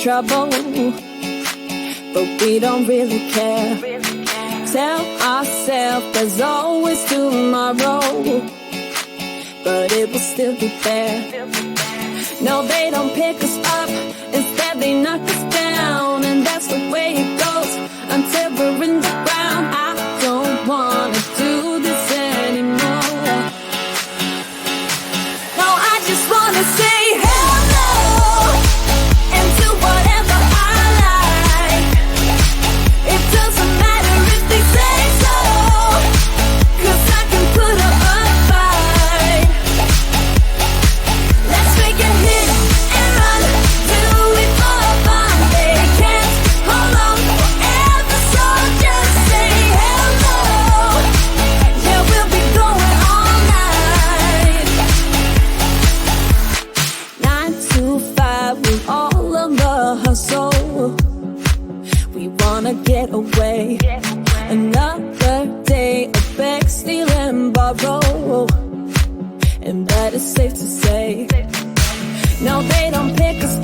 trouble, but we don't really care. Tell ourselves there's always tomorrow, but it will still be there. No, they don't pick us up, instead they knock us down, and that's the way it goes until we're in the ground. I don't wanna do this anymore. No, I just wanna say hello and do whatever I like. It doesn't matter if they say so, 'cause I can put up a fight. Let's make a hit and run, do it for fun. They can't hold on forever, so just say hello. Yeah, we'll be going all night. 9 to 5 with all of the hustle. We wanna get away. Another day of beg, steal and borrow, and that is safe to say. No, they don't pick us